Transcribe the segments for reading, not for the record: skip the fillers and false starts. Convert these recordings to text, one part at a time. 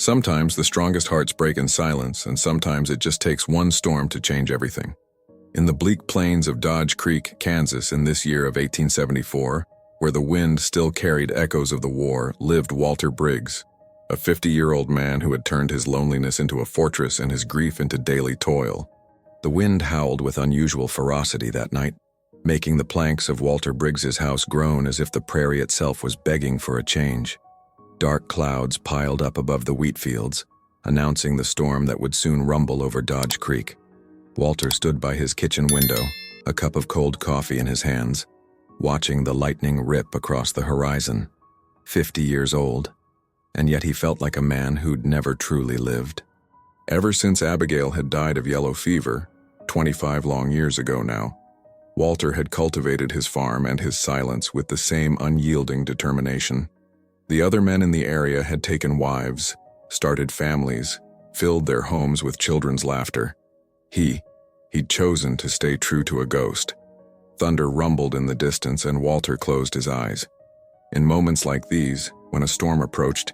Sometimes the strongest hearts break in silence, and sometimes it just takes one storm to change everything. In the bleak plains of Dodge Creek, Kansas, in this year of 1874, where the wind still carried echoes of the war, lived Walter Briggs, a 50-year-old man who had turned his loneliness into a fortress and his grief into daily toil. The wind howled with unusual ferocity that night, making the planks of Walter Briggs's house groan as if the prairie itself was begging for a change. Dark clouds piled up above the wheat fields, announcing the storm that would soon rumble over Dodge Creek. Walter stood by his kitchen window, a cup of cold coffee in his hands, watching the lightning rip across the horizon. 50 years old, and yet he felt like a man who'd never truly lived. Ever since Abigail had died of yellow fever, 25 long years ago now, Walter had cultivated his farm and his silence with the same unyielding determination. The other men in the area had taken wives, started families, filled their homes with children's laughter. He'd chosen to stay true to a ghost. Thunder rumbled in the distance and Walter closed his eyes. In moments like these, when a storm approached,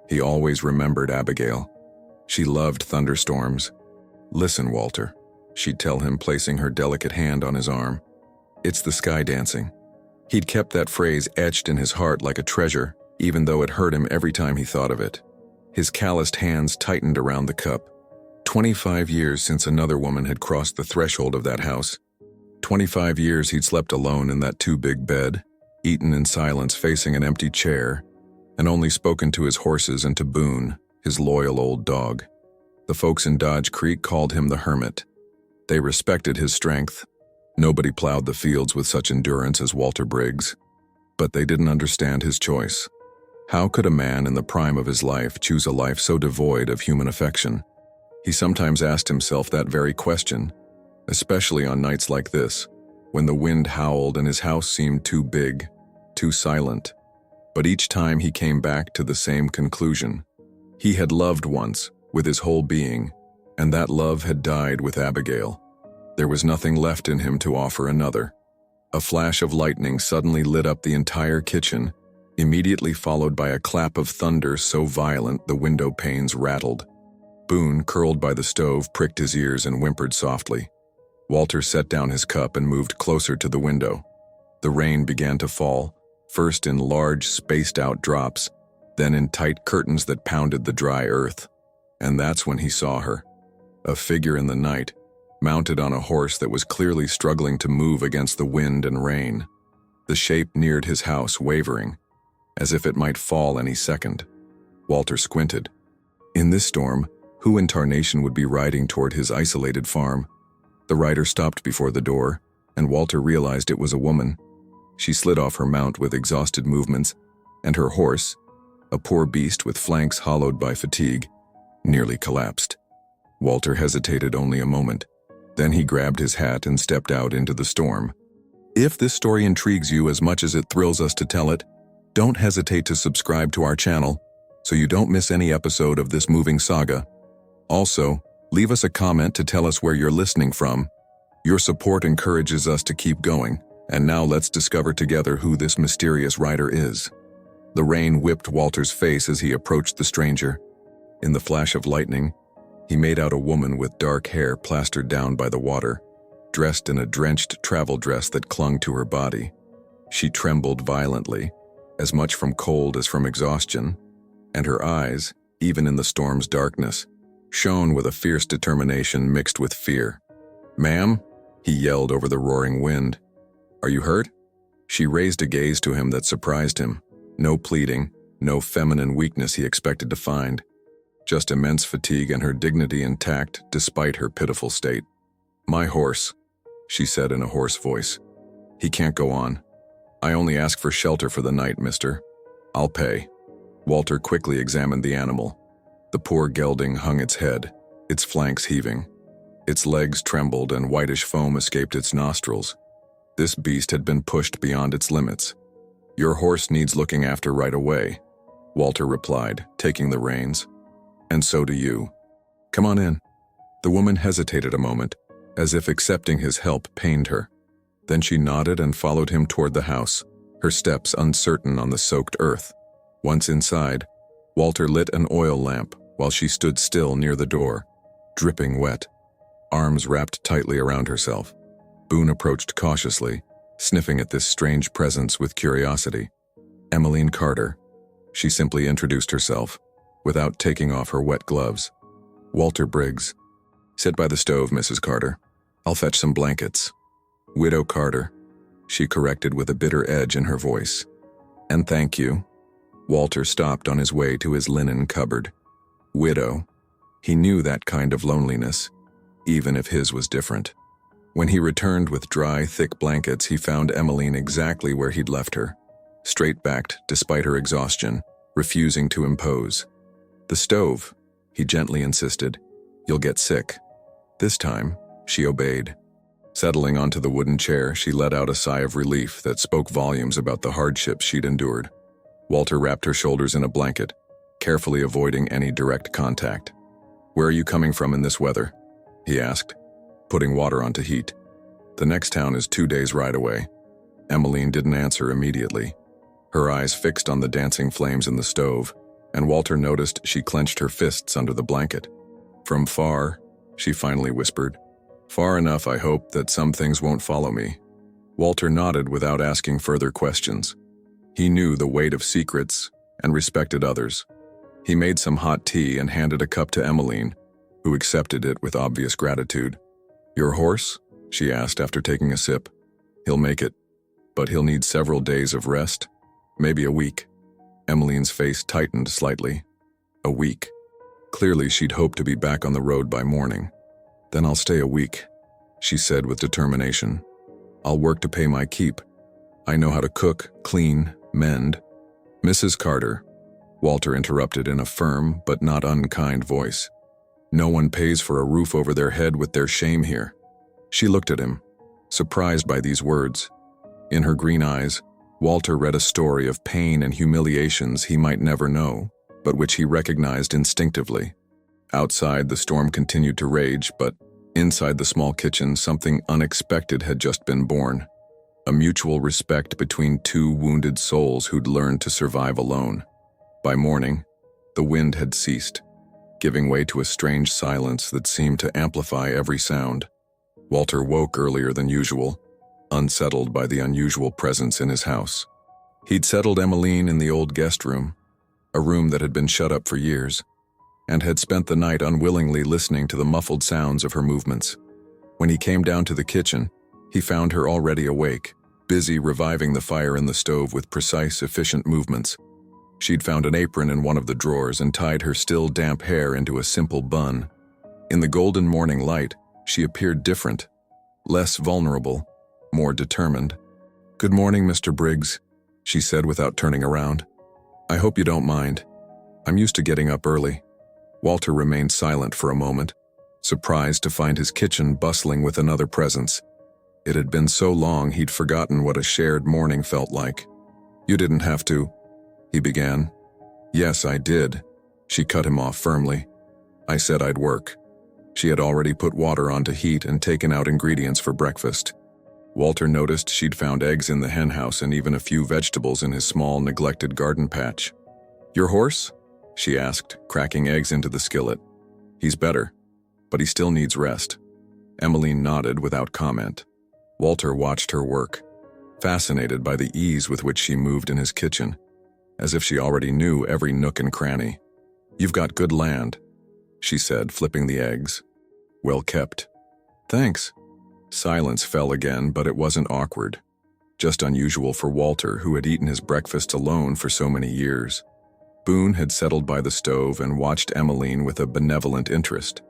he always remembered Abigail. She loved thunderstorms. "Listen, Walter," she'd tell him, placing her delicate hand on his arm. "It's the sky dancing." He'd kept that phrase etched in his heart like a treasure, even though it hurt him every time he thought of it. His calloused hands tightened around the cup. 25 years since another woman had crossed the threshold of that house. 25 years he'd slept alone in that too-big bed, eaten in silence facing an empty chair, and only spoken to his horses and to Boone, his loyal old dog. The folks in Dodge Creek called him the Hermit. They respected his strength. Nobody plowed the fields with such endurance as Walter Briggs. But they didn't understand his choice. How could a man in the prime of his life choose a life so devoid of human affection? He sometimes asked himself that very question, especially on nights like this, when the wind howled and his house seemed too big, too silent. But each time he came back to the same conclusion. He had loved once, with his whole being, and that love had died with Abigail. There was nothing left in him to offer another. A flash of lightning suddenly lit up the entire kitchen, immediately followed by a clap of thunder so violent the window panes rattled. Boone, curled by the stove, pricked his ears and whimpered softly. Walter set down his cup and moved closer to the window. The rain began to fall, first in large, spaced-out drops, then in tight curtains that pounded the dry earth. And that's when he saw her. A figure in the night, mounted on a horse that was clearly struggling to move against the wind and rain. The shape neared his house, wavering, as if it might fall any second. Walter squinted. In this storm, who in tarnation would be riding toward his isolated farm? The rider stopped before the door, and Walter realized it was a woman. She slid off her mount with exhausted movements, and her horse, a poor beast with flanks hollowed by fatigue, nearly collapsed. Walter hesitated only a moment. Then he grabbed his hat and stepped out into the storm. If this story intrigues you as much as it thrills us to tell it, don't hesitate to subscribe to our channel so you don't miss any episode of this moving saga. Also, leave us a comment to tell us where you're listening from. Your support encourages us to keep going, and now let's discover together who this mysterious rider is. The rain whipped Walter's face as he approached the stranger. In the flash of lightning, he made out a woman with dark hair plastered down by the water, dressed in a drenched travel dress that clung to her body. She trembled violently, as much from cold as from exhaustion, and her eyes, even in the storm's darkness, shone with a fierce determination mixed with fear. "Ma'am," he yelled over the roaring wind. "Are you hurt?" She raised a gaze to him that surprised him. No pleading, no feminine weakness he expected to find. Just immense fatigue and her dignity intact despite her pitiful state. "My horse," she said in a hoarse voice. "He can't go on. I only ask for shelter for the night, mister. I'll pay." Walter quickly examined the animal. The poor gelding hung its head, its flanks heaving. Its legs trembled and whitish foam escaped its nostrils. This beast had been pushed beyond its limits. "Your horse needs looking after right away," Walter replied, taking the reins. "And so do you. Come on in." The woman hesitated a moment, as if accepting his help pained her. Then she nodded and followed him toward the house, her steps uncertain on the soaked earth. Once inside, Walter lit an oil lamp, while she stood still near the door, dripping wet, arms wrapped tightly around herself. Boone approached cautiously, sniffing at this strange presence with curiosity. Emmeline Carter. She simply introduced herself, without taking off her wet gloves. Walter Briggs. Sit by the stove, Mrs. Carter. I'll fetch some blankets. Widow Carter, she corrected with a bitter edge in her voice. And thank you. Walter stopped on his way to his linen cupboard. Widow. He knew that kind of loneliness, even if his was different. When he returned with dry, thick blankets, he found Emmeline exactly where he'd left her, straight-backed despite her exhaustion, refusing to impose. The stove, he gently insisted. You'll get sick. This time, she obeyed. Settling onto the wooden chair, she let out a sigh of relief that spoke volumes about the hardships she'd endured. Walter wrapped her shoulders in a blanket, carefully avoiding any direct contact. Where are you coming from in this weather? He asked, putting water onto heat. The next town is 2 days' ride away. Emmeline didn't answer immediately, her eyes fixed on the dancing flames in the stove, and Walter noticed she clenched her fists under the blanket. From far, she finally whispered. Far enough, I hope, that some things won't follow me. Walter nodded without asking further questions. He knew the weight of secrets and respected others. He made some hot tea and handed a cup to Emmeline, who accepted it with obvious gratitude. Your horse? She asked after taking a sip. He'll make it, but he'll need several days of rest, maybe a week. Emmeline's face tightened slightly. A week. Clearly she'd hoped to be back on the road by morning. Then I'll stay a week, she said with determination. I'll work to pay my keep. I know how to cook, clean, mend. Mrs. Carter, Walter interrupted in a firm but not unkind voice. No one pays for a roof over their head with their shame here. She looked at him, surprised by these words. In her green eyes, Walter read a story of pain and humiliations he might never know, but which he recognized instinctively. Outside, the storm continued to rage, but inside the small kitchen, something unexpected had just been born. A mutual respect between two wounded souls who'd learned to survive alone. By morning, the wind had ceased, giving way to a strange silence that seemed to amplify every sound. Walter woke earlier than usual, unsettled by the unusual presence in his house. He'd settled Emmeline in the old guest room, a room that had been shut up for years, and had spent the night unwillingly listening to the muffled sounds of her movements. When he came down to the kitchen, he found her already awake, busy reviving the fire in the stove with precise, efficient movements. She'd found an apron in one of the drawers and tied her still damp hair into a simple bun. In the golden morning light, she appeared different, less vulnerable, more determined. Good morning, Mr. Briggs, she said without turning around. I hope you don't mind. I'm used to getting up early. Walter remained silent for a moment, surprised to find his kitchen bustling with another presence. It had been so long he'd forgotten what a shared morning felt like. You didn't have to, he began. Yes, I did, she cut him off firmly. I said I'd work. She had already put water on to heat and taken out ingredients for breakfast. Walter noticed she'd found eggs in the henhouse and even a few vegetables in his small, neglected garden patch. Your horse? She asked, cracking eggs into the skillet. He's better, but he still needs rest. Emmeline nodded without comment. Walter watched her work, fascinated by the ease with which she moved in his kitchen, as if she already knew every nook and cranny. You've got good land, she said, flipping the eggs. Well kept. Thanks. Silence fell again, but it wasn't awkward. Just unusual for Walter, who had eaten his breakfast alone for so many years. Boone had settled by the stove and watched Emmeline with a benevolent interest.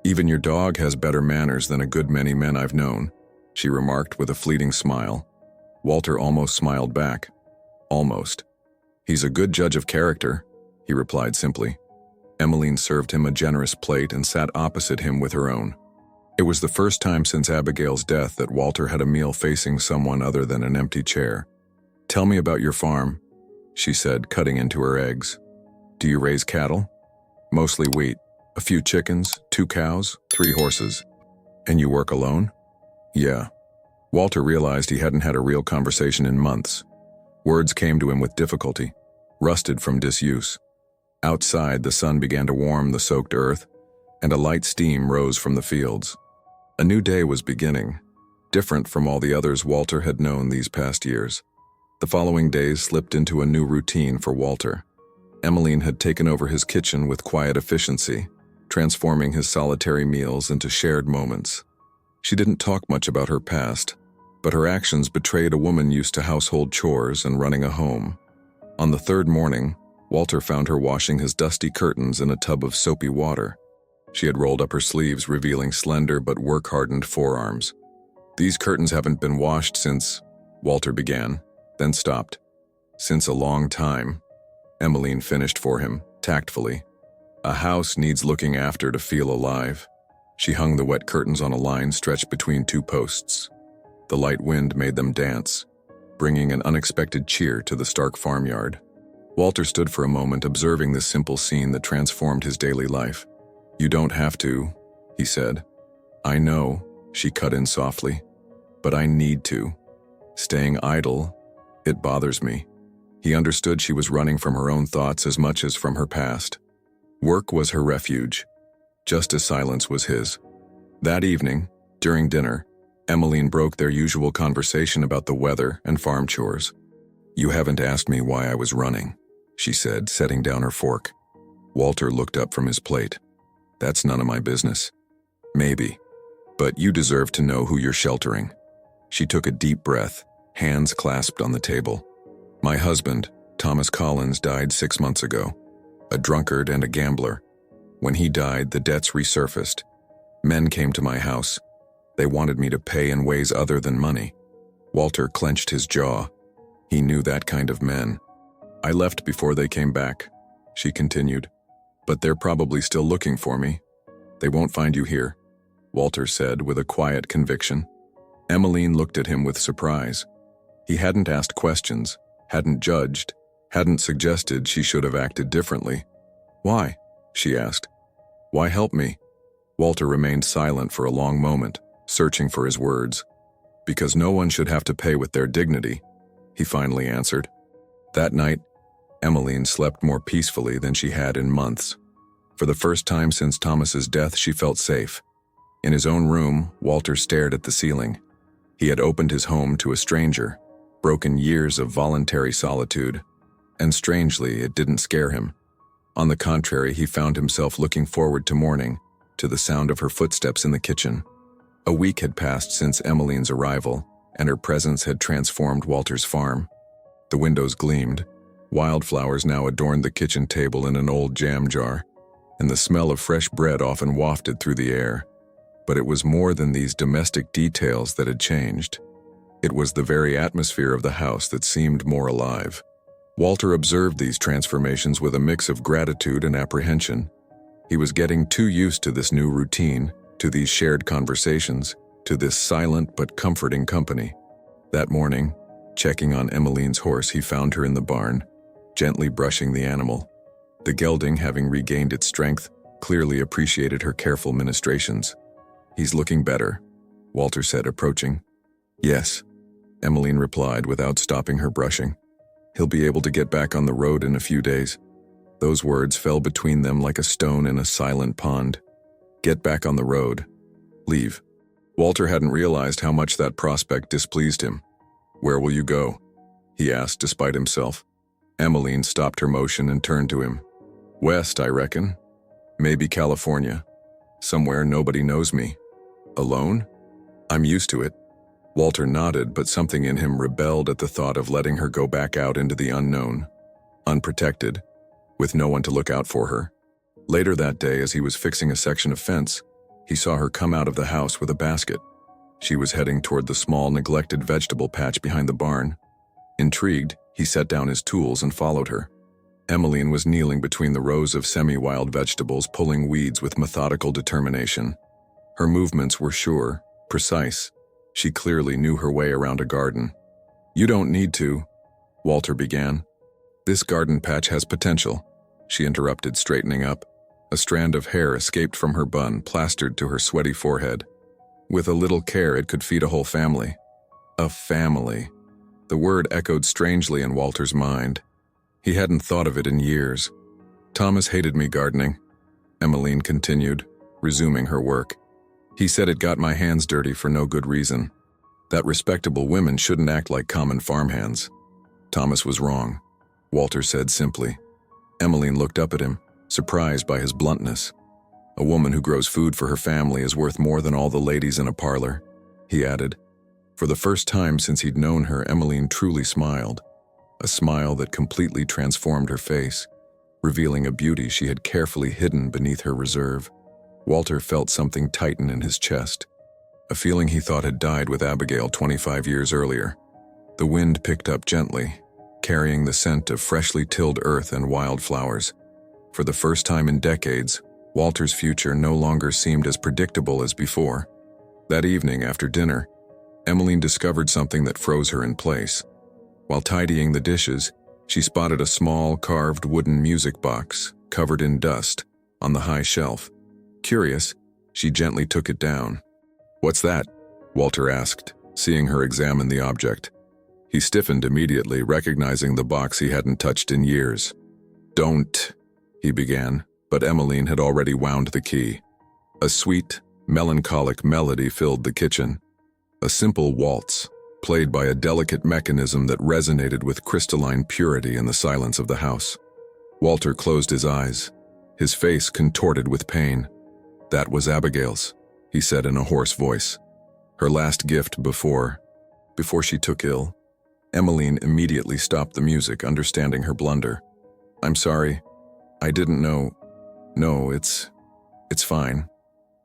Even your dog has better manners than a good many men I've known, she remarked with a fleeting smile. Walter almost smiled back. Almost. He's a good judge of character, he replied simply. Emmeline served him a generous plate and sat opposite him with her own. It was the first time since Abigail's death that Walter had a meal facing someone other than an empty chair. Tell me about your farm, she said, cutting into her eggs. Do you raise cattle? Mostly wheat. A few chickens, 2 cows, 3 horses. And you work alone? Yeah. Walter realized he hadn't had a real conversation in months. Words came to him with difficulty, rusted from disuse. Outside, the sun began to warm the soaked earth, and a light steam rose from the fields. A new day was beginning, different from all the others Walter had known these past years. The following days slipped into a new routine for Walter. Emmeline had taken over his kitchen with quiet efficiency, transforming his solitary meals into shared moments. She didn't talk much about her past, but her actions betrayed a woman used to household chores and running a home. On the third morning, Walter found her washing his dusty curtains in a tub of soapy water. She had rolled up her sleeves, revealing slender but work-hardened forearms. "These curtains haven't been washed since," Walter began, then stopped. "Since a long time," Emmeline finished for him, tactfully. "A house needs looking after to feel alive." She hung the wet curtains on a line stretched between two posts. The light wind made them dance, bringing an unexpected cheer to the stark farmyard. Walter stood for a moment observing this simple scene that transformed his daily life. "You don't have to," he said. "I know," she cut in softly, "but I need to. Staying idle, it bothers me." He understood she was running from her own thoughts as much as from her past. Work was her refuge, just as silence was his. That evening, during dinner, Emmeline broke their usual conversation about the weather and farm chores. "You haven't asked me why I was running," she said, setting down her fork. Walter looked up from his plate. "That's none of my business." "Maybe, but you deserve to know who you're sheltering." She took a deep breath, hands clasped on the table. "My husband, Thomas Collins, died 6 months ago. A drunkard and a gambler. When he died, the debts resurfaced. Men came to my house. They wanted me to pay in ways other than money." Walter clenched his jaw. He knew that kind of men. "I left before they came back," she continued. "But they're probably still looking for me." "They won't find you here," Walter said with a quiet conviction. Emmeline looked at him with surprise. He hadn't asked questions, hadn't judged, hadn't suggested she should have acted differently. "Why?" she asked. "Why help me?" Walter remained silent for a long moment, searching for his words. "Because no one should have to pay with their dignity," he finally answered. That night, Emmeline slept more peacefully than she had in months. For the first time since Thomas's death, she felt safe. In his own room, Walter stared at the ceiling. He had opened his home to a stranger, broken years of voluntary solitude, and strangely, it didn't scare him. On the contrary, he found himself looking forward to morning, to the sound of her footsteps in the kitchen. A week had passed since Emmeline's arrival, and her presence had transformed Walter's farm. The windows gleamed. Wildflowers now adorned the kitchen table in an old jam jar, and the smell of fresh bread often wafted through the air. But it was more than these domestic details that had changed. It was the very atmosphere of the house that seemed more alive. Walter observed these transformations with a mix of gratitude and apprehension. He was getting too used to this new routine, to these shared conversations, to this silent but comforting company. That morning, checking on Emmeline's horse, he found her in the barn, gently brushing the animal. The gelding, having regained its strength, clearly appreciated her careful ministrations. "He's looking better," Walter said, approaching. "Yes," Emmeline replied without stopping her brushing. "He'll be able to get back on the road in a few days." Those words fell between them like a stone in a silent pond. Get back on the road. Leave. Walter hadn't realized how much that prospect displeased him. "Where will you go?" he asked despite himself. Emmeline stopped her motion and turned to him. "West, I reckon. Maybe California. Somewhere nobody knows me. Alone? I'm used to it." Walter nodded, but something in him rebelled at the thought of letting her go back out into the unknown, unprotected, with no one to look out for her. Later that day, as he was fixing a section of fence, he saw her come out of the house with a basket. She was heading toward the small, neglected vegetable patch behind the barn. Intrigued, he set down his tools and followed her. Emmeline was kneeling between the rows of semi-wild vegetables, pulling weeds with methodical determination. Her movements were sure, precise. She clearly knew her way around a garden. "You don't need to," Walter began. "This garden patch has potential," she interrupted, straightening up. A strand of hair escaped from her bun, plastered to her sweaty forehead. "With a little care, it could feed a whole family." A family. The word echoed strangely in Walter's mind. He hadn't thought of it in years. Thomas hated me gardening, Emmeline continued, resuming her work. He said it got my hands dirty for no good reason. That respectable women shouldn't act like common farmhands. Thomas was wrong, Walter said simply. Emmeline looked up at him, surprised by his bluntness. A woman who grows food for her family is worth more than all the ladies in a parlor, he added. For the first time since he'd known her, Emmeline truly smiled, a smile that completely transformed her face, revealing a beauty she had carefully hidden beneath her reserve. Walter felt something tighten in his chest, a feeling he thought had died with Abigail 25 years earlier. The wind picked up gently, carrying the scent of freshly tilled earth and wildflowers. For the first time in decades, Walter's future no longer seemed as predictable as before. That evening after dinner, Emmeline discovered something that froze her in place. While tidying the dishes, she spotted a small carved wooden music box covered in dust on the high shelf. Curious, she gently took it down. "What's that?" Walter asked, seeing her examine the object. He stiffened immediately, recognizing the box he hadn't touched in years. "Don't," he began, but Emmeline had already wound the key. A sweet, melancholic melody filled the kitchen. A simple waltz, played by a delicate mechanism that resonated with crystalline purity in the silence of the house. Walter closed his eyes, his face contorted with pain. "That was Abigail's," he said in a hoarse voice. "Her last gift before she took ill." Emmeline immediately stopped the music, understanding her blunder. "I'm sorry. I didn't know. No, it's fine."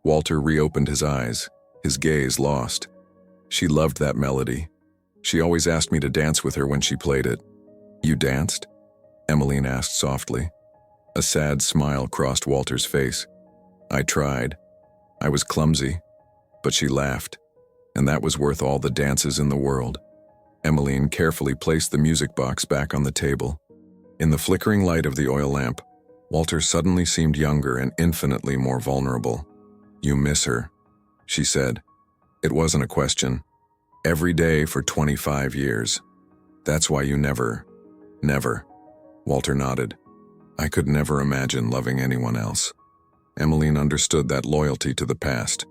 Walter reopened his eyes, his gaze lost. "She loved that melody. She always asked me to dance with her when she played it." "You danced?" Emmeline asked softly. A sad smile crossed Walter's face. "I tried. I was clumsy, but she laughed, and that was worth all the dances in the world." Emmeline carefully placed the music box back on the table. In the flickering light of the oil lamp, Walter suddenly seemed younger and infinitely more vulnerable. "You miss her," she said. It wasn't a question. "Every day for 25 years. That's why you never." Walter nodded. "I could never imagine loving anyone else." Emmeline understood that loyalty to the past.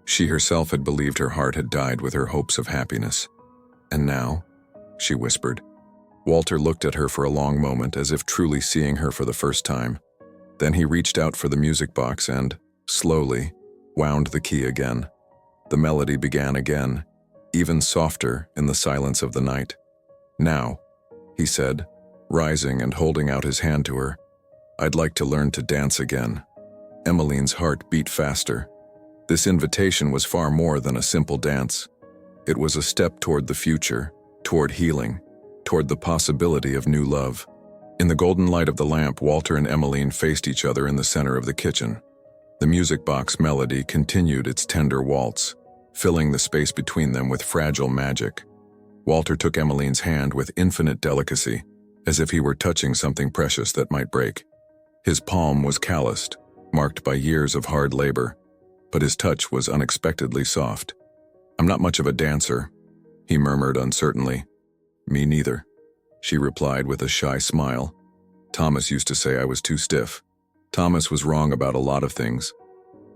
She herself had believed her heart had died with her hopes of happiness. "And now?" she whispered. Walter looked at her for a long moment, as if truly seeing her for the first time. Then he reached out for the music box and, slowly, wound the key again. The melody began again, even softer in the silence of the night. "Now," he said, rising and holding out his hand to her, "I'd like to learn to dance again." Emmeline's heart beat faster. This invitation was far more than a simple dance. It was a step toward the future, toward healing, toward the possibility of new love. In the golden light of the lamp, Walter and Emmeline faced each other in the center of the kitchen. The music box melody continued its tender waltz, filling the space between them with fragile magic. Walter took Emmeline's hand with infinite delicacy, as if he were touching something precious that might break. His palm was calloused, marked by years of hard labor, but his touch was unexpectedly soft. "I'm not much of a dancer," he murmured uncertainly. "Me neither," she replied with a shy smile. "Thomas used to say I was too stiff." Thomas was wrong about a lot of things.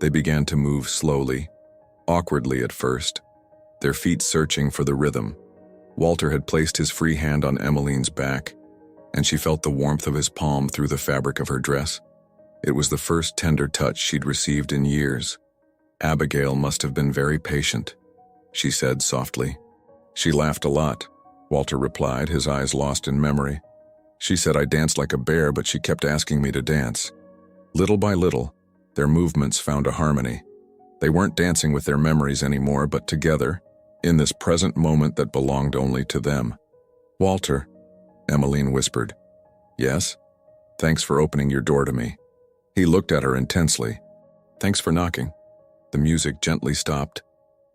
They began to move slowly, awkwardly at first, their feet searching for the rhythm. Walter had placed his free hand on Emmeline's back, and she felt the warmth of his palm through the fabric of her dress. It was the first tender touch she'd received in years. "Abigail must have been very patient," she said softly. "She laughed a lot," Walter replied, his eyes lost in memory. "She said I danced like a bear, but she kept asking me to dance." Little by little, their movements found a harmony. They weren't dancing with their memories anymore, but together, in this present moment that belonged only to them. "Walter," Emmeline whispered. "Yes? Thanks for opening your door to me." He looked at her intensely. "Thanks for knocking." The music gently stopped,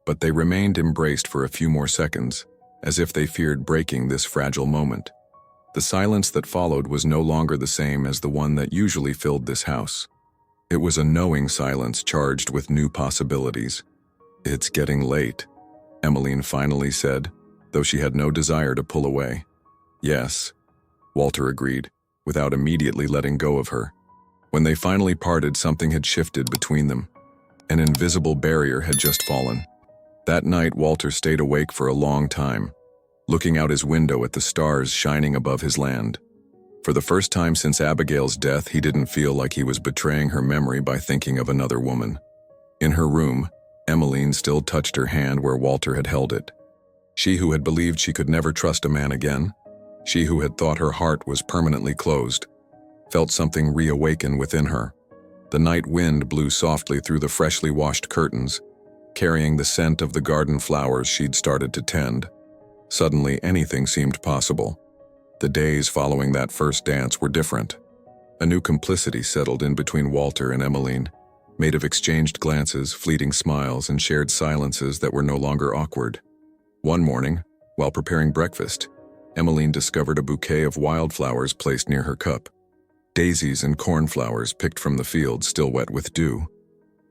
but they remained embraced for a few more seconds, as if they feared breaking this fragile moment. The silence that followed was no longer the same as the one that usually filled this house. It was a knowing silence charged with new possibilities. "It's getting late," Emmeline finally said, though she had no desire to pull away. "Yes," Walter agreed, without immediately letting go of her. When they finally parted, something had shifted between them. An invisible barrier had just fallen. That night, Walter stayed awake for a long time, looking out his window at the stars shining above his land. For the first time since Abigail's death, he didn't feel like he was betraying her memory by thinking of another woman. In her room, Emmeline still touched her hand where Walter had held it. She who had believed she could never trust a man again, she who had thought her heart was permanently closed, felt something reawaken within her. The night wind blew softly through the freshly washed curtains, carrying the scent of the garden flowers she'd started to tend. Suddenly, anything seemed possible. The days following that first dance were different. A new complicity settled in between Walter and Emmeline, made of exchanged glances, fleeting smiles, and shared silences that were no longer awkward. One morning, while preparing breakfast, Emmeline discovered a bouquet of wildflowers placed near her cup. Daisies and cornflowers picked from the field, still wet with dew.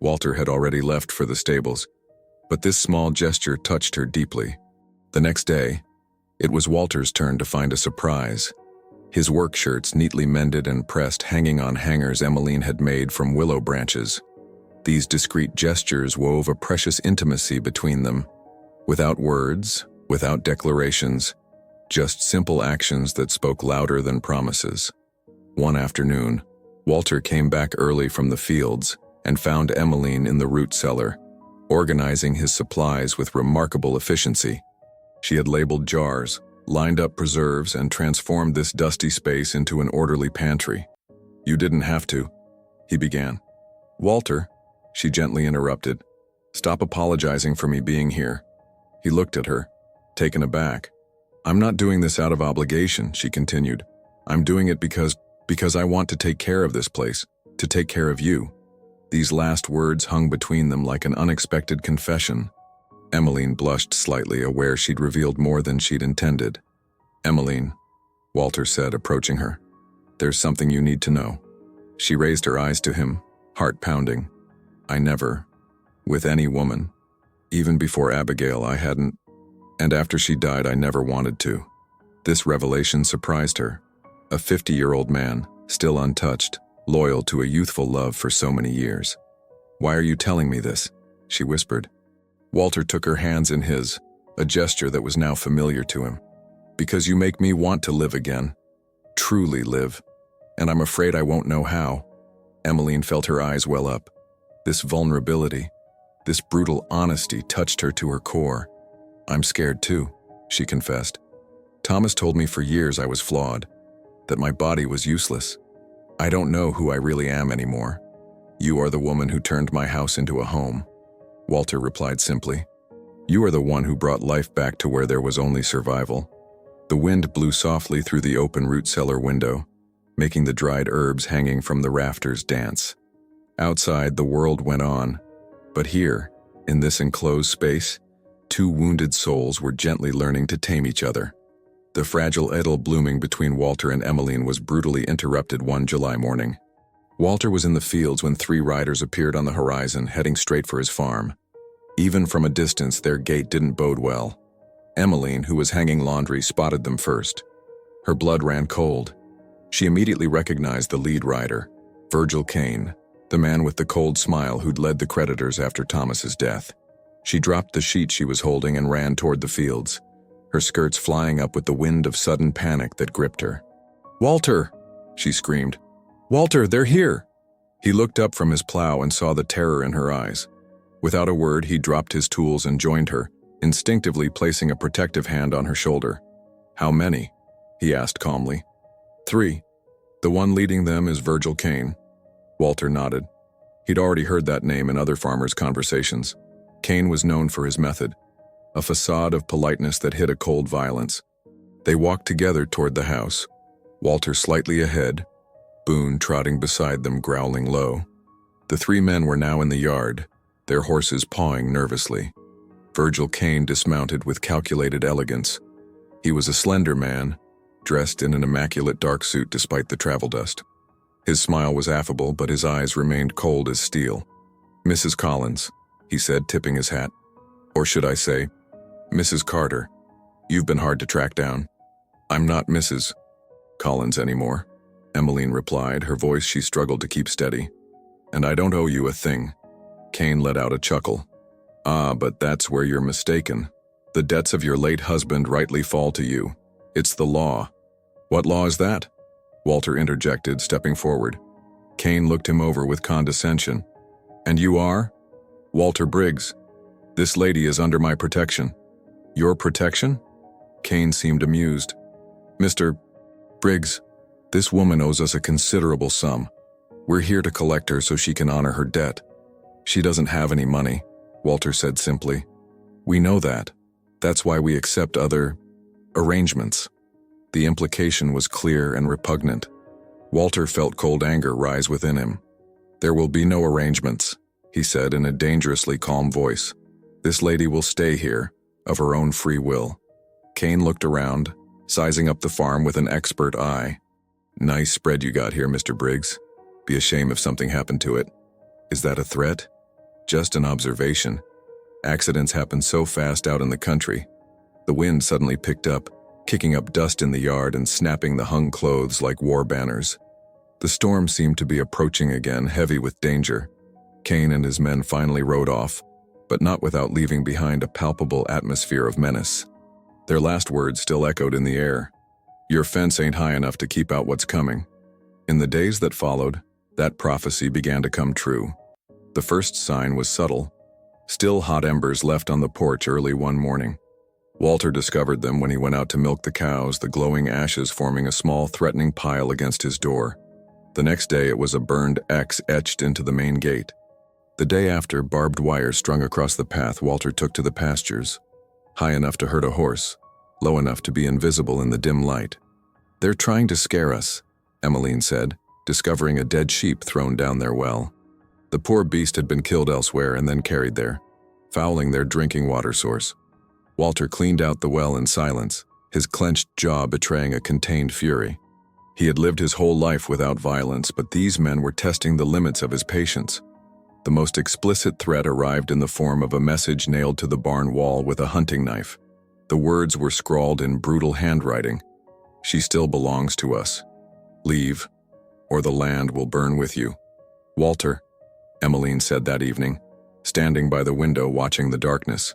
Walter had already left for the stables, but this small gesture touched her deeply. The next day, it was Walter's turn to find a surprise. His work shirts, neatly mended and pressed, hanging on hangers Emmeline had made from willow branches. These discreet gestures wove a precious intimacy between them. Without words, without declarations, just simple actions that spoke louder than promises. One afternoon, Walter came back early from the fields and found Emmeline in the root cellar, organizing his supplies with remarkable efficiency. She had labeled jars, lined up preserves, and transformed this dusty space into an orderly pantry. "You didn't have to," he began. "Walter," she gently interrupted, "stop apologizing for me being here." He looked at her, taken aback. "I'm not doing this out of obligation," she continued. "I'm doing it because I want to take care of this place, to take care of you." These last words hung between them like an unexpected confession. Emmeline blushed slightly, aware she'd revealed more than she'd intended. "Emmeline," Walter said, approaching her, "there's something you need to know." She raised her eyes to him, heart pounding. "I never, with any woman, even before Abigail, I hadn't, and after she died I never wanted to." This revelation surprised her. A 50-year-old man, still untouched, loyal to a youthful love for so many years. "Why are you telling me this?" she whispered. Walter took her hands in his, a gesture that was now familiar to him. "Because you make me want to live again. Truly live. And I'm afraid I won't know how." Emmeline felt her eyes well up. This vulnerability, this brutal honesty touched her to her core. "I'm scared too," she confessed. "Thomas told me for years I was flawed, that my body was useless. I don't know who I really am anymore. You are the woman who turned my house into a home." Walter replied simply. "You are the one who brought life back to where there was only survival." The wind blew softly through the open root cellar window, making the dried herbs hanging from the rafters dance. Outside, the world went on, but here, in this enclosed space, two wounded souls were gently learning to tame each other. The fragile idyll blooming between Walter and Emmeline was brutally interrupted one July morning. Walter was in the fields when 3 riders appeared on the horizon, heading straight for his farm. Even from a distance, their gait didn't bode well. Emmeline, who was hanging laundry, spotted them first. Her blood ran cold. She immediately recognized the lead rider, Virgil Kane, the man with the cold smile who'd led the creditors after Thomas's death. She dropped the sheet she was holding and ran toward the fields, her skirts flying up with the wind of sudden panic that gripped her. "Walter!" she screamed. "Walter, they're here!" He looked up from his plow and saw the terror in her eyes. Without a word, he dropped his tools and joined her, instinctively placing a protective hand on her shoulder. "How many?" he asked calmly. 3. The one leading them is Virgil Kane." Walter nodded. He'd already heard that name in other farmers' conversations. Kane was known for his method, a facade of politeness that hid a cold violence. They walked together toward the house, Walter slightly ahead, Boone trotting beside them, growling low. The 3 men were now in the yard, their horses pawing nervously. Virgil Kane dismounted with calculated elegance. He was a slender man, dressed in an immaculate dark suit despite the travel dust. His smile was affable, but his eyes remained cold as steel. "Mrs. Collins," he said, tipping his hat. "Or should I say, Mrs. Carter. You've been hard to track down." "I'm not Mrs. Collins anymore," Emmeline replied, her voice she struggled to keep steady. "And I don't owe you a thing." Kane let out a chuckle. "Ah, but that's where you're mistaken. The debts of your late husband rightly fall to you. It's the law." "What law is that?" Walter interjected, stepping forward. Kane looked him over with condescension. "And you are?" "Walter Briggs. This lady is under my protection." "Your protection?" Kane seemed amused. "Mr. Briggs, this woman owes us a considerable sum. We're here to collect her so she can honor her debt." "She doesn't have any money," Walter said simply. "We know that. That's why we accept other arrangements." The implication was clear and repugnant. Walter felt cold anger rise within him. "There will be no arrangements," he said in a dangerously calm voice. "This lady will stay here, of her own free will." Kane looked around, sizing up the farm with an expert eye. "Nice spread you got here, Mr. Briggs. Be a shame if something happened to it." "Is that a threat?" "Just an observation. Accidents happen so fast out in the country." The wind suddenly picked up, kicking up dust in the yard and snapping the hung clothes like war banners. The storm seemed to be approaching again, heavy with danger. Kane and his men finally rode off, but not without leaving behind a palpable atmosphere of menace. Their last words still echoed in the air. "Your fence ain't high enough to keep out what's coming." In the days that followed, that prophecy began to come true. The first sign was subtle. Still hot embers left on the porch early one morning. Walter discovered them when he went out to milk the cows, the glowing ashes forming a small, threatening pile against his door. The next day it was a burned X etched into the main gate. The day after, barbed wire strung across the path Walter took to the pastures, high enough to hurt a horse, low enough to be invisible in the dim light. "They're trying to scare us," Emmeline said, discovering a dead sheep thrown down their well. The poor beast had been killed elsewhere and then carried there, fouling their drinking water source. Walter cleaned out the well in silence, his clenched jaw betraying a contained fury. He had lived his whole life without violence, but these men were testing the limits of his patience. The most explicit threat arrived in the form of a message nailed to the barn wall with a hunting knife. The words were scrawled in brutal handwriting. "She still belongs to us. Leave, or the land will burn with you." "Walter," Emmeline said that evening, standing by the window watching the darkness.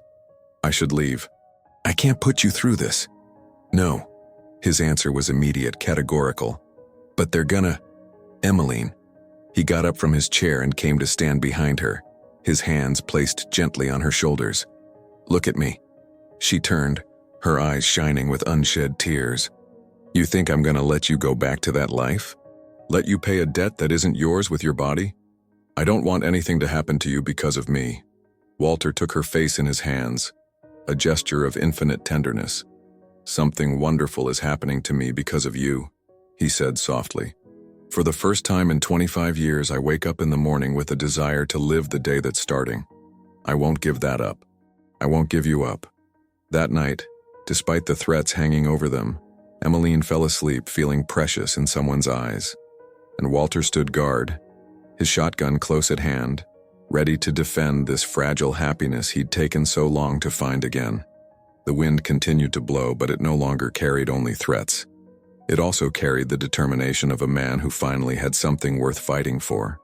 "I should leave. I can't put you through this." "No." His answer was immediate, categorical. "But they're gonna—" "Emmeline." He got up from his chair and came to stand behind her, his hands placed gently on her shoulders. "Look at me." She turned, her eyes shining with unshed tears. "You think I'm gonna let you go back to that life? Let you pay a debt that isn't yours with your body? I don't want anything to happen to you because of me." Walter took her face in his hands, a gesture of infinite tenderness. "Something wonderful is happening to me because of you," he said softly. "For the first time in 25 years, I wake up in the morning with a desire to live the day that's starting. I won't give that up. I won't give you up." That night, despite the threats hanging over them, Emmeline fell asleep feeling precious in someone's eyes. And Walter stood guard, his shotgun close at hand, ready to defend this fragile happiness he'd taken so long to find again. The wind continued to blow, but it no longer carried only threats. It also carried the determination of a man who finally had something worth fighting for.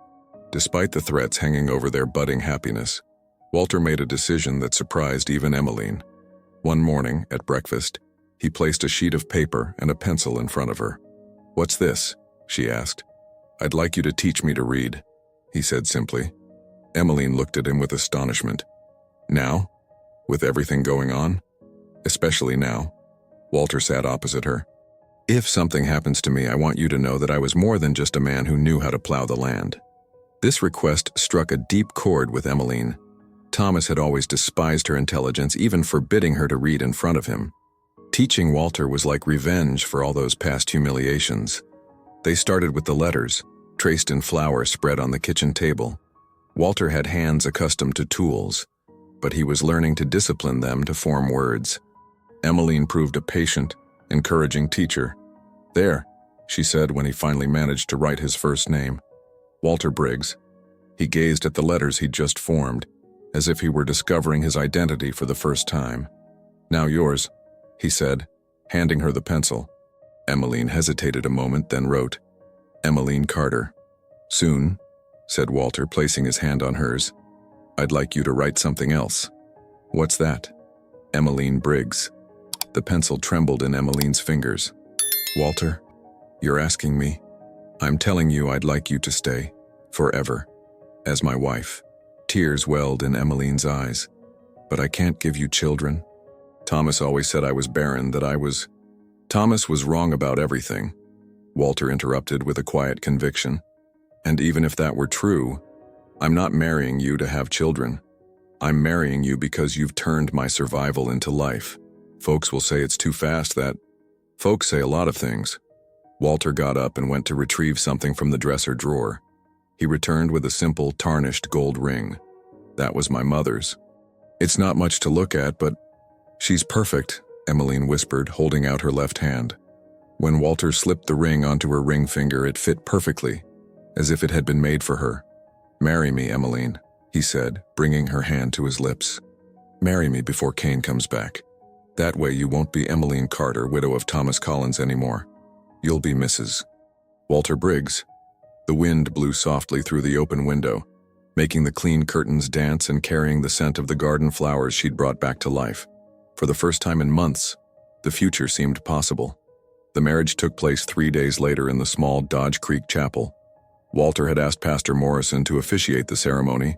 Despite the threats hanging over their budding happiness, Walter made a decision that surprised even Emmeline. One morning, at breakfast, he placed a sheet of paper and a pencil in front of her. "What's this?" she asked. "I'd like you to teach me to read," he said simply. Emmeline looked at him with astonishment. "Now? With everything going on?" "Especially now." Walter sat opposite her. "If something happens to me, I want you to know that I was more than just a man who knew how to plow the land." This request struck a deep chord with Emmeline. Thomas had always despised her intelligence, even forbidding her to read in front of him. Teaching Walter was like revenge for all those past humiliations. They started with the letters, traced in flour spread on the kitchen table. Walter had hands accustomed to tools, but he was learning to discipline them to form words. Emmeline proved a patient, encouraging teacher. "There," she said when he finally managed to write his first name. "Walter Briggs." He gazed at the letters he'd just formed, as if he were discovering his identity for the first time. "Now yours," he said, handing her the pencil. Emmeline hesitated a moment, then wrote, Emmeline Carter. Soon, said Walter, placing his hand on hers. I'd like you to write something else. What's that? Emmeline Briggs. The pencil trembled in Emmeline's fingers. Walter, you're asking me? I'm telling you I'd like you to stay, forever, as my wife. Tears welled in Emmeline's eyes. But I can't give you children. Thomas always said I was barren, Thomas was wrong about everything, Walter interrupted with a quiet conviction. And even if that were true, I'm not marrying you to have children. I'm marrying you because you've turned my survival into life. Folks will say it's too fast, folks say a lot of things. Walter got up and went to retrieve something from the dresser drawer. He returned with a simple, tarnished gold ring. That was my mother's. It's not much to look at, but she's perfect, Emmeline whispered, holding out her left hand. When Walter slipped the ring onto her ring finger, it fit perfectly, as if it had been made for her. Marry me, Emmeline, he said, bringing her hand to his lips. Marry me before Kane comes back. That way you won't be Emmeline Carter, widow of Thomas Collins, anymore. You'll be Mrs. Walter Briggs. The wind blew softly through the open window, making the clean curtains dance and carrying the scent of the garden flowers she'd brought back to life. For the first time in months, the future seemed possible. The marriage took place 3 days later in the small Dodge Creek Chapel. Walter had asked Pastor Morrison to officiate the ceremony,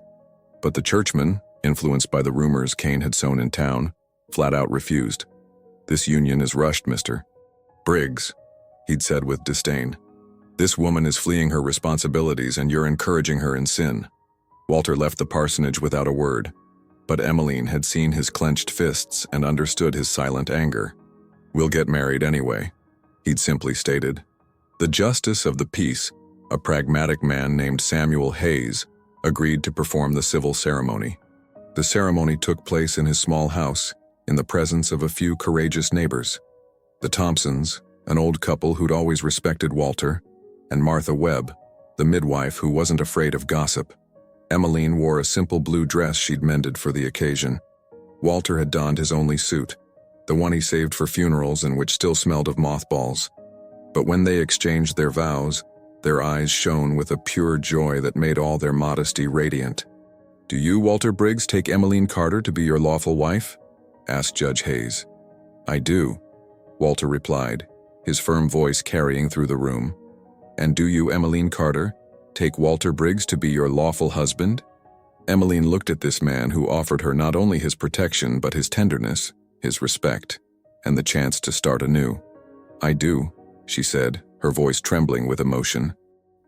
but the churchman, influenced by the rumors Kane had sown in town, flat out refused. This union is rushed, Mr. Briggs, he'd said with disdain. This woman is fleeing her responsibilities and you're encouraging her in sin. Walter left the parsonage without a word, but Emmeline had seen his clenched fists and understood his silent anger. We'll get married anyway, he'd simply stated. The justice of the peace, a pragmatic man named Samuel Hayes, agreed to perform the civil ceremony. The ceremony took place in his small house, in the presence of a few courageous neighbors. The Thompsons, an old couple who'd always respected Walter, and Martha Webb, the midwife who wasn't afraid of gossip. Emmeline wore a simple blue dress she'd mended for the occasion. Walter had donned his only suit, the one he saved for funerals and which still smelled of mothballs. But when they exchanged their vows, their eyes shone with a pure joy that made all their modesty radiant. Do you, Walter Briggs, take Emmeline Carter to be your lawful wife? Asked Judge Hayes. I do, Walter replied, his firm voice carrying through the room. And do you, Emmeline Carter, take Walter Briggs to be your lawful husband? Emmeline looked at this man who offered her not only his protection but his tenderness, his respect, and the chance to start anew. I do, she said, her voice trembling with emotion.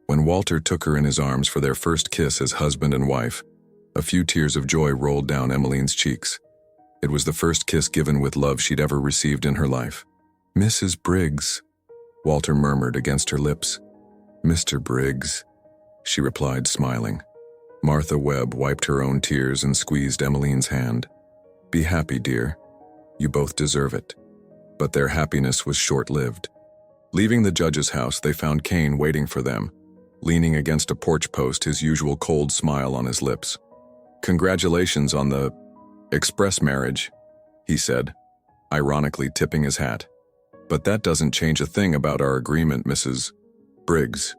When Walter took her in his arms for their first kiss as husband and wife, a few tears of joy rolled down Emmeline's cheeks. It was the first kiss given with love she'd ever received in her life. Mrs. Briggs, Walter murmured against her lips. Mr. Briggs, she replied, smiling. Martha Webb wiped her own tears and squeezed Emmeline's hand. Be happy, dear. You both deserve it. But their happiness was short-lived. Leaving the judge's house, they found Kane waiting for them, leaning against a porch post, his usual cold smile on his lips. Congratulations on the express marriage, he said, ironically tipping his hat. But that doesn't change a thing about our agreement, Mrs. Briggs.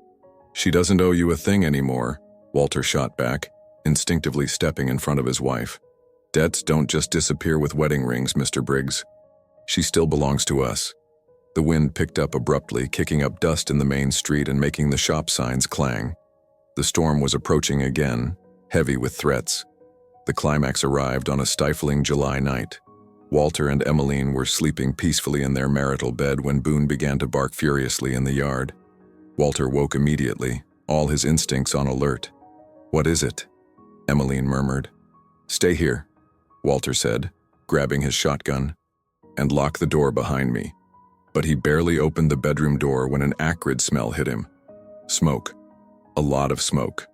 She doesn't owe you a thing anymore, Walter shot back, instinctively stepping in front of his wife. Debts don't just disappear with wedding rings, Mr. Briggs. She still belongs to us. The wind picked up abruptly, kicking up dust in the main street and making the shop signs clang. The storm was approaching again, heavy with threats. The climax arrived on a stifling July night. Walter and Emmeline were sleeping peacefully in their marital bed when Boone began to bark furiously in the yard. Walter woke immediately, all his instincts on alert. What is it? Emmeline murmured. Stay here, Walter said, grabbing his shotgun, and lock the door behind me. But he barely opened the bedroom door when an acrid smell hit him. Smoke. A lot of smoke.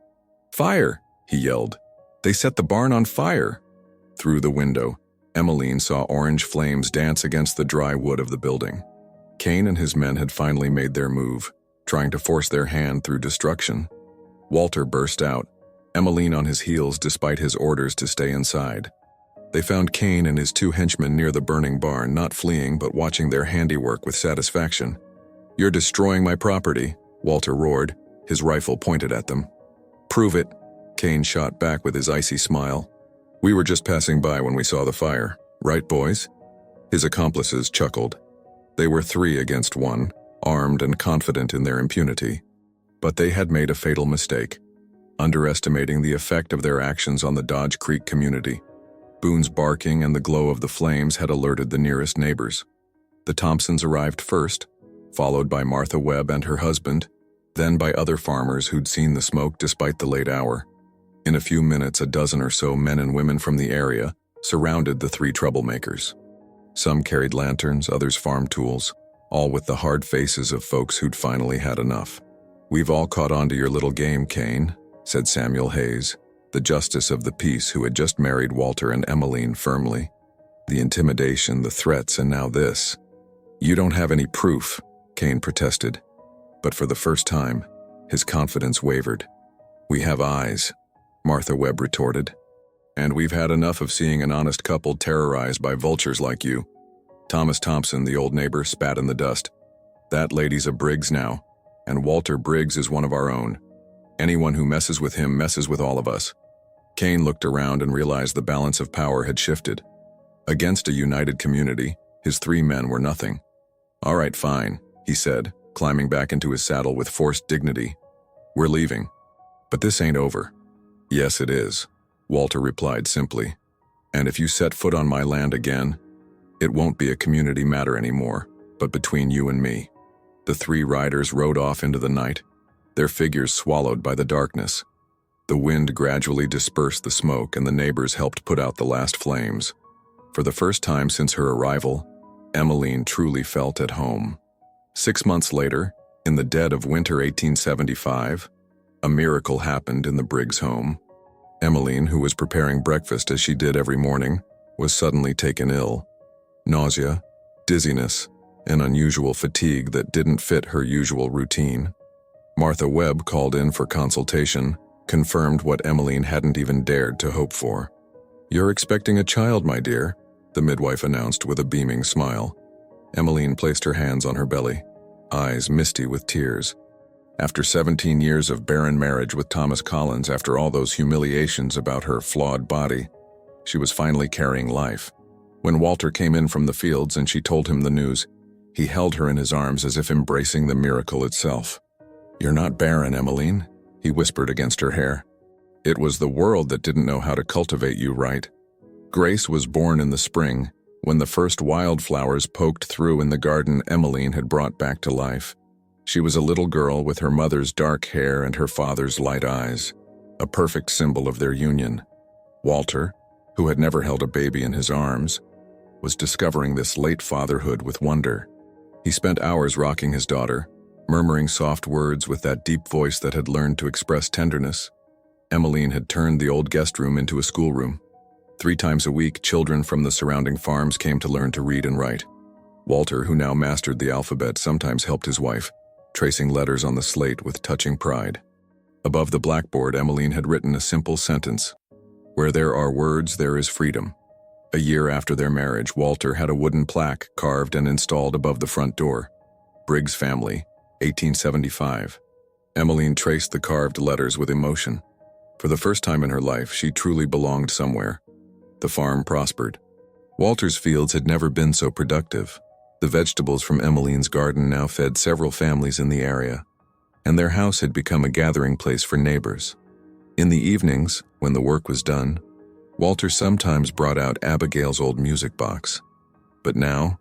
Fire, he yelled. They set the barn on fire. Through the window, Emmeline saw orange flames dance against the dry wood of the building. Kane and his men had finally made their move, trying to force their hand through destruction. Walter burst out, Emmeline on his heels despite his orders to stay inside. They found Kane and his 2 henchmen near the burning barn, not fleeing but watching their handiwork with satisfaction. You're destroying my property, Walter roared, his rifle pointed at them. "Prove it," Kane shot back with his icy smile. "We were just passing by when we saw the fire, right, boys?" His accomplices chuckled. They were 3 against 1, armed and confident in their impunity. But they had made a fatal mistake, underestimating the effect of their actions on the Dodge Creek community. Boone's barking and the glow of the flames had alerted the nearest neighbors. The Thompsons arrived first, followed by Martha Webb and her husband, then by other farmers who'd seen the smoke despite the late hour. In a few minutes, a dozen or so men and women from the area surrounded the 3 troublemakers. Some carried lanterns, others farm tools, all with the hard faces of folks who'd finally had enough. "We've all caught on to your little game, Kane," said Samuel Hayes, the justice of the peace who had just married Walter and Emmeline firmly. "The intimidation, the threats, and now this." "You don't have any proof," Kane protested. But for the first time, his confidence wavered. "We have eyes," Martha Webb retorted. "And we've had enough of seeing an honest couple terrorized by vultures like you." Thomas Thompson, the old neighbor, spat in the dust. "That lady's a Briggs now, and Walter Briggs is one of our own. Anyone who messes with him messes with all of us." Kane looked around and realized the balance of power had shifted. Against a united community, his 3 men were nothing. "All right, fine," he said, climbing back into his saddle with forced dignity. "We're leaving. But this ain't over." "Yes, it is," Walter replied simply. "And if you set foot on my land again, it won't be a community matter anymore, but between you and me." The 3 riders rode off into the night, their figures swallowed by the darkness. The wind gradually dispersed the smoke, and the neighbors helped put out the last flames. For the first time since her arrival, Emmeline truly felt at home. 6 months later, in the dead of winter 1875, a miracle happened in the Briggs home. Emmeline, who was preparing breakfast as she did every morning, was suddenly taken ill. Nausea, dizziness, and unusual fatigue that didn't fit her usual routine. Martha Webb called in for consultation, confirmed what Emmeline hadn't even dared to hope for. "You're expecting a child, my dear," the midwife announced with a beaming smile. Emmeline placed her hands on her belly, eyes misty with tears. After 17 years of barren marriage with Thomas Collins, after all those humiliations about her flawed body, she was finally carrying life. When Walter came in from the fields and she told him the news, he held her in his arms as if embracing the miracle itself. "You're not barren, Emmeline," he whispered against her hair. "It was the world that didn't know how to cultivate you right. Grace was born in the spring, when the first wildflowers poked through in the garden Emmeline had brought back to life. She was a little girl with her mother's dark hair and her father's light eyes, a perfect symbol of their union. Walter, who had never held a baby in his arms, was discovering this late fatherhood with wonder. He spent hours rocking his daughter, murmuring soft words with that deep voice that had learned to express tenderness. Emmeline had turned the old guest room into a schoolroom. 3 times a week, children from the surrounding farms came to learn to read and write. Walter, who now mastered the alphabet, sometimes helped his wife, tracing letters on the slate with touching pride. Above the blackboard, Emmeline had written a simple sentence: "Where there are words, there is freedom." A year after their marriage, Walter had a wooden plaque carved and installed above the front door. "Briggs family, 1875. Emmeline traced the carved letters with emotion. For the first time in her life, she truly belonged somewhere. The farm prospered. Walter's fields had never been so productive. The vegetables from Emmeline's garden now fed several families in the area, and their house had become a gathering place for neighbors. In the evenings, when the work was done, Walter sometimes brought out Abigail's old music box. But now,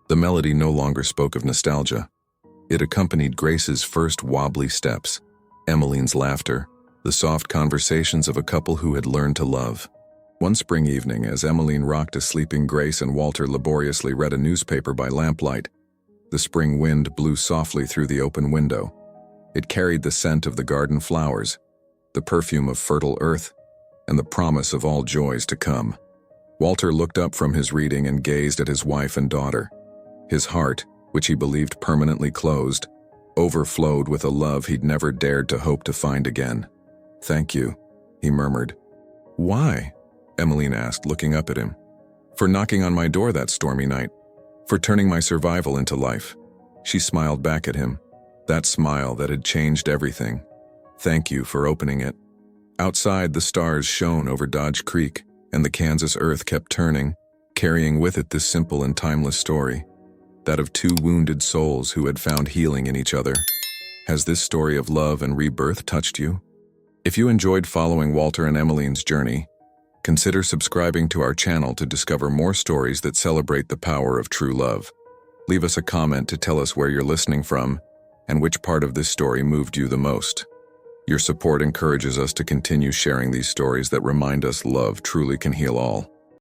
the melody no longer spoke of nostalgia. It accompanied Grace's first wobbly steps, Emmeline's laughter, the soft conversations of a couple who had learned to love. One spring evening, as Emmeline rocked a sleeping Grace and Walter laboriously read a newspaper by lamplight, the spring wind blew softly through the open window. It carried the scent of the garden flowers, the perfume of fertile earth, and the promise of all joys to come. Walter looked up from his reading and gazed at his wife and daughter. His heart, which he believed permanently closed, overflowed with a love he'd never dared to hope to find again. "Thank you," he murmured. "Why?" Emmeline asked, looking up at him. "For knocking on my door that stormy night. For turning my survival into life." She smiled back at him. That smile that had changed everything. Thank you for opening it. Outside, the stars shone over Dodge Creek, and the Kansas earth kept turning, carrying with it this simple and timeless story, that of two wounded souls who had found healing in each other. Has this story of love and rebirth touched you? If you enjoyed following Walter and Emmeline's journey, consider subscribing to our channel to discover more stories that celebrate the power of true love. Leave us a comment to tell us where you're listening from and which part of this story moved you the most. Your support encourages us to continue sharing these stories that remind us love truly can heal all.